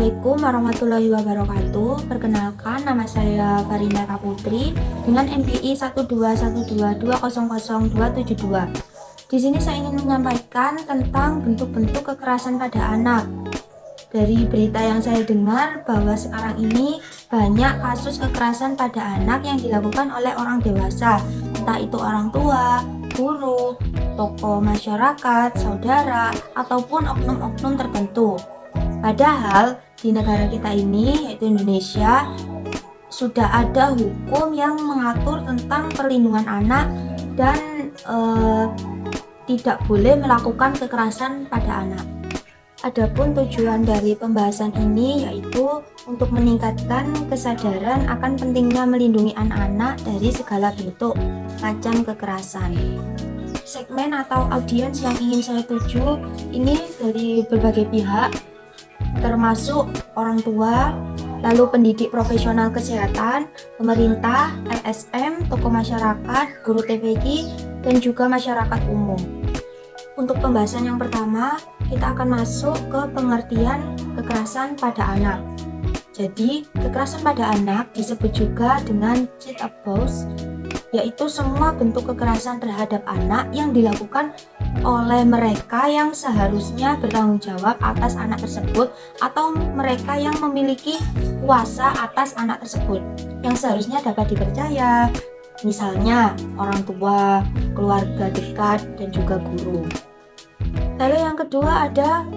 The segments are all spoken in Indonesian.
Assalamualaikum warahmatullahi wabarakatuh. Perkenalkan, nama saya Farina Putri dengan NPI 12122000272. Di sini saya ingin menyampaikan tentang bentuk-bentuk kekerasan pada anak. Dari berita yang saya dengar bahwa sekarang ini banyak kasus kekerasan pada anak yang dilakukan oleh orang dewasa, entah itu orang tua, guru, tokoh masyarakat, saudara, ataupun oknum-oknum tertentu. Padahal di negara kita ini, yaitu Indonesia, sudah ada hukum yang mengatur tentang perlindungan anak dan tidak boleh melakukan kekerasan pada anak. Adapun tujuan dari pembahasan ini yaitu untuk meningkatkan kesadaran akan pentingnya melindungi anak-anak dari segala bentuk macam kekerasan. Segmen atau audiens yang ingin saya tuju ini dari berbagai pihak, termasuk orang tua, lalu pendidik profesional kesehatan, pemerintah, LSM, tokoh masyarakat, guru TPQ, dan juga masyarakat umum. Untuk pembahasan yang pertama, kita akan masuk ke pengertian kekerasan pada anak. Jadi, kekerasan pada anak disebut juga dengan child abuse, yaitu semua bentuk kekerasan terhadap anak yang dilakukan oleh mereka yang seharusnya bertanggung jawab atas anak tersebut atau mereka yang memiliki kuasa atas anak tersebut yang seharusnya dapat dipercaya, misalnya orang tua, keluarga dekat, dan juga guru. Lalu yang kedua ada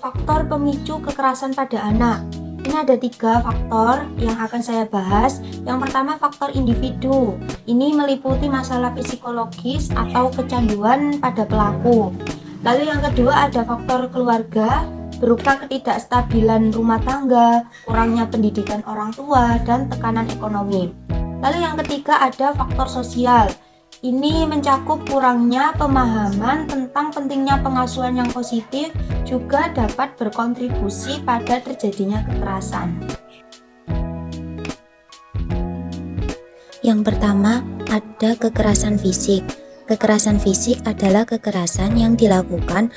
faktor pemicu kekerasan pada anak. Ini ada 3 faktor yang akan saya bahas. Yang pertama, faktor individu. Ini meliputi masalah psikologis atau kecanduan pada pelaku. Lalu yang kedua ada faktor keluarga, berupa ketidakstabilan rumah tangga, kurangnya pendidikan orang tua, dan tekanan ekonomi. Lalu yang ketiga ada faktor sosial. Ini mencakup kurangnya pemahaman tentang pentingnya pengasuhan yang positif, juga dapat berkontribusi pada terjadinya kekerasan. Yang pertama, ada kekerasan fisik. Kekerasan fisik adalah kekerasan yang dilakukan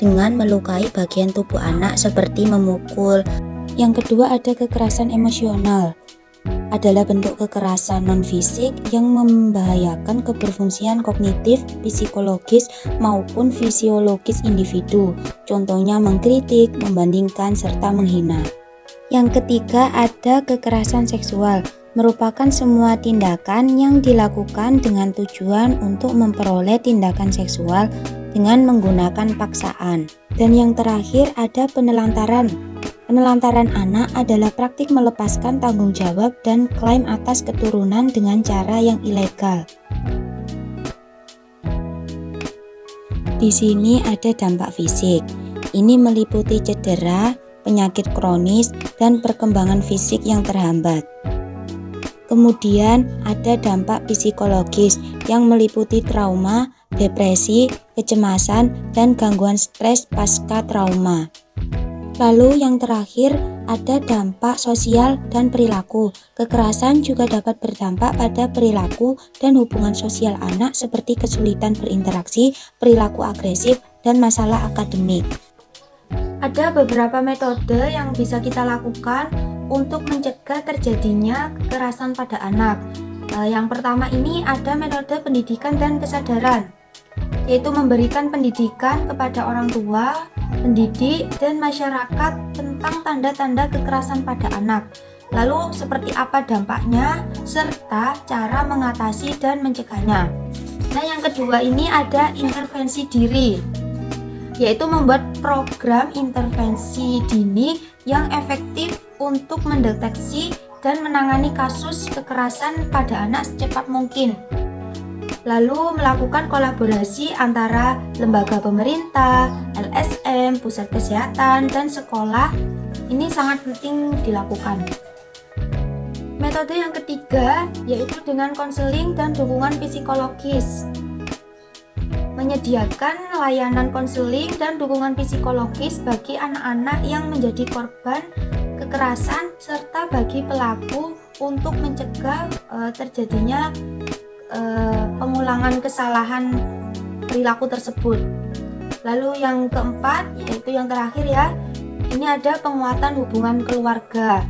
dengan melukai bagian tubuh anak seperti memukul. Yang kedua, ada kekerasan emosional. Adalah bentuk kekerasan non-fisik yang membahayakan keberfungsian kognitif, psikologis, maupun fisiologis individu. Contohnya mengkritik, membandingkan, serta menghina. Yang ketiga ada kekerasan seksual, merupakan semua tindakan yang dilakukan dengan tujuan untuk memperoleh tindakan seksual dengan menggunakan paksaan. Dan yang terakhir ada penelantaran. Penelantaran anak adalah praktik melepaskan tanggung jawab dan klaim atas keturunan dengan cara yang ilegal. Di sini ada dampak fisik. Ini meliputi cedera, penyakit kronis, dan perkembangan fisik yang terhambat. Kemudian ada dampak psikologis yang meliputi trauma, depresi, kecemasan, dan gangguan stres pasca trauma. Lalu yang terakhir ada dampak sosial dan perilaku. Kekerasan juga dapat berdampak pada perilaku dan hubungan sosial anak seperti kesulitan berinteraksi, perilaku agresif, dan masalah akademik. Ada beberapa metode yang bisa kita lakukan untuk mencegah terjadinya kekerasan pada anak. Yang pertama ini ada metode pendidikan dan kesadaran, yaitu memberikan pendidikan kepada orang tua, pendidik, dan masyarakat tentang tanda-tanda kekerasan pada anak. Lalu seperti apa dampaknya, serta cara mengatasi dan mencegahnya. Nah, yang kedua ini ada intervensi diri, yaitu membuat program intervensi dini yang efektif untuk mendeteksi dan menangani kasus kekerasan pada anak secepat mungkin. Lalu melakukan kolaborasi antara lembaga pemerintah, LSM, pusat kesehatan, dan sekolah. Ini sangat penting dilakukan. Metode yang ketiga yaitu dengan konseling dan dukungan psikologis. Menyediakan layanan konseling dan dukungan psikologis bagi anak-anak yang menjadi korban kekerasan serta bagi pelaku untuk mencegah terjadinya pengulangan kesalahan perilaku tersebut. Lalu yang keempat, yaitu yang terakhir ya, ini ada penguatan hubungan keluarga,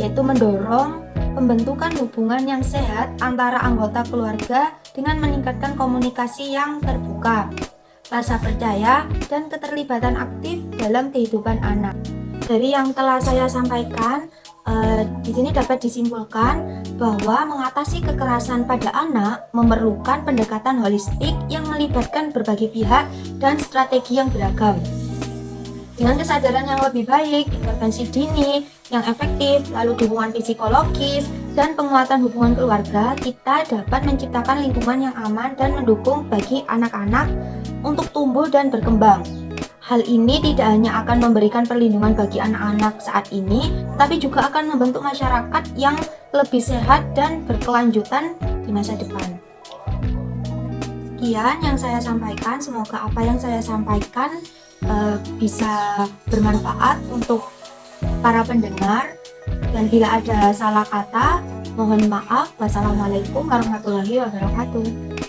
yaitu mendorong pembentukan hubungan yang sehat antara anggota keluarga dengan meningkatkan komunikasi yang terbuka, rasa percaya, dan keterlibatan aktif dalam kehidupan anak. Dari yang telah saya sampaikan, di sini dapat disimpulkan bahwa mengatasi kekerasan pada anak memerlukan pendekatan holistik yang melibatkan berbagai pihak dan strategi yang beragam. Dengan kesadaran yang lebih baik, intervensi dini yang efektif, lalu dukungan psikologis, dan penguatan hubungan keluarga, kita dapat menciptakan lingkungan yang aman dan mendukung bagi anak-anak untuk tumbuh dan berkembang. Hal ini tidak hanya akan memberikan perlindungan bagi anak-anak saat ini, tapi juga akan membentuk masyarakat yang lebih sehat dan berkelanjutan di masa depan. Sekian yang saya sampaikan, semoga apa yang saya sampaikan bisa bermanfaat untuk para pendengar, dan bila ada salah kata mohon maaf. Wassalamualaikum warahmatullahi wabarakatuh.